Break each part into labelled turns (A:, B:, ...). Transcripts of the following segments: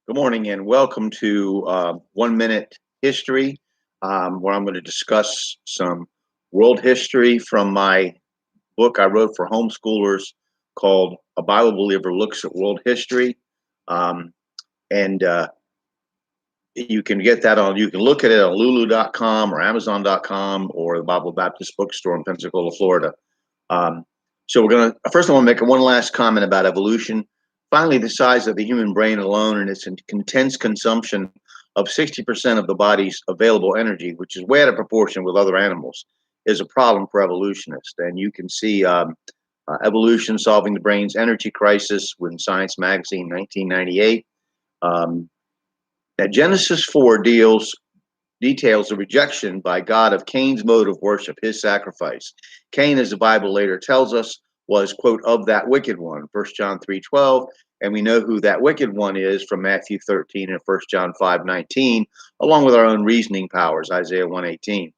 A: Good morning and welcome to 1 Minute History, where I'm going to discuss some world history from my book I wrote for homeschoolers called A Bible Believer Looks at World History. Um, and you can get that you can look at it on lulu.com or amazon.com or the Bible Baptist Bookstore in Pensacola, Florida. So first I want to make one last comment about evolution. Finally, the size of the human brain alone and its intense consumption of 60% of the body's available energy, which is way out of proportion with other animals, is a problem for evolutionists. And you can see Evolution Solving the Brain's Energy Crisis in Science Magazine, 1998. Now, Genesis 4 details the rejection by God of Cain's mode of worship, his sacrifice. Cain, as the Bible later tells us, was, quote, of that wicked one, 1 John 3:12, and we know who that wicked one is from Matthew 13 and 1 John 5:19, along with our own reasoning powers, Isaiah 1:18.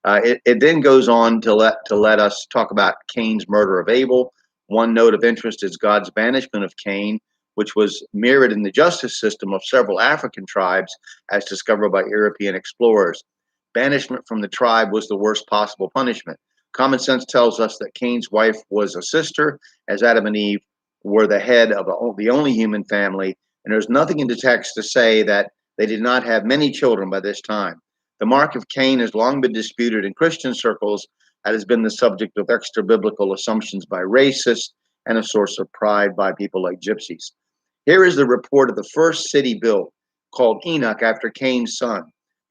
A: It then goes on to let us talk about Cain's murder of Abel. One note of interest is God's banishment of Cain, which was mirrored in the justice system of several African tribes as discovered by European explorers. Banishment from the tribe was the worst possible punishment. Common sense tells us that Cain's wife was a sister, as Adam and Eve were the head of the only human family, and there's nothing in the text to say that they did not have many children by this time. The mark of Cain has long been disputed in Christian circles and has been the subject of extra biblical assumptions by racists and a source of pride by people like gypsies. Here is the report of the first city built, called Enoch after Cain's son.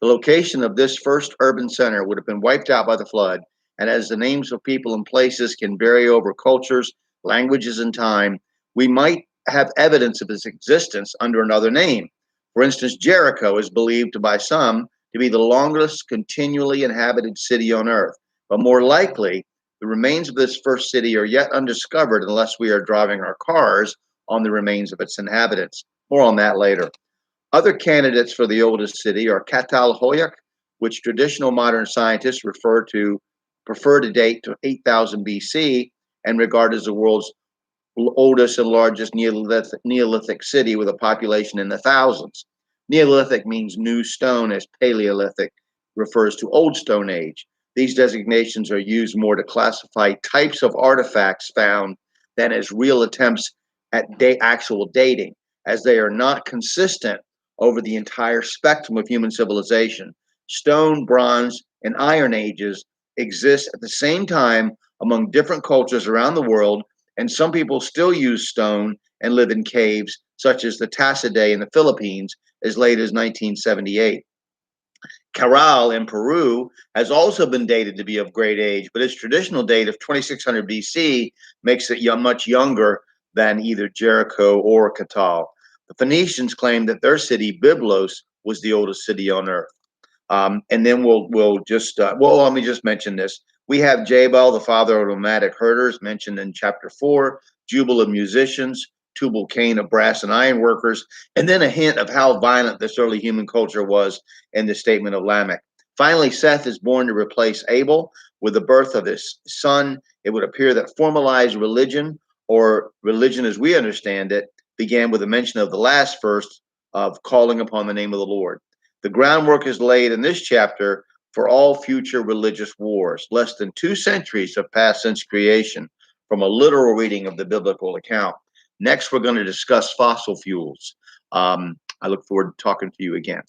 A: The location of this first urban center would have been wiped out by the flood, and as the names of people and places can vary over cultures, languages, and time, we might have evidence of its existence under another name. For instance, Jericho is believed by some to be the longest continually inhabited city on earth, but more likely, the remains of this first city are yet undiscovered unless we are driving our cars on the remains of its inhabitants. More on that later. Other candidates for the oldest city are Catalhoyuk, which traditional modern scientists prefer to date to 8000 BC and regard as the world's oldest and largest Neolithic city with a population in the thousands. Neolithic means new stone, as Paleolithic refers to Old Stone Age. These designations are used more to classify types of artifacts found than as real attempts at actual dating, as they are not consistent over the entire spectrum of human civilization. Stone, Bronze, and Iron Ages exist at the same time among different cultures around the world, and some people still use stone and live in caves, such as the Tasidae in the Philippines, as late as 1978. Caral in Peru has also been dated to be of great age, but its traditional date of 2600 BC makes it much younger than either Jericho or Catal. The Phoenicians claimed that their city, Byblos, was the oldest city on earth. And then let me just mention this. We have Jabal, the father of nomadic herders, mentioned in chapter 4, Jubal of musicians, Tubal Cain of brass and iron workers, and then a hint of how violent this early human culture was in the statement of Lamech. Finally, Seth is born to replace Abel. With the birth of his son, it would appear that formalized religion, or religion as we understand it, began with the mention of the last verse of calling upon the name of the Lord. The groundwork is laid in this chapter for all future religious wars. Less than 2 centuries have passed since creation from a literal reading of the biblical account. Next, we're going to discuss fossil fuels. I look forward to talking to you again.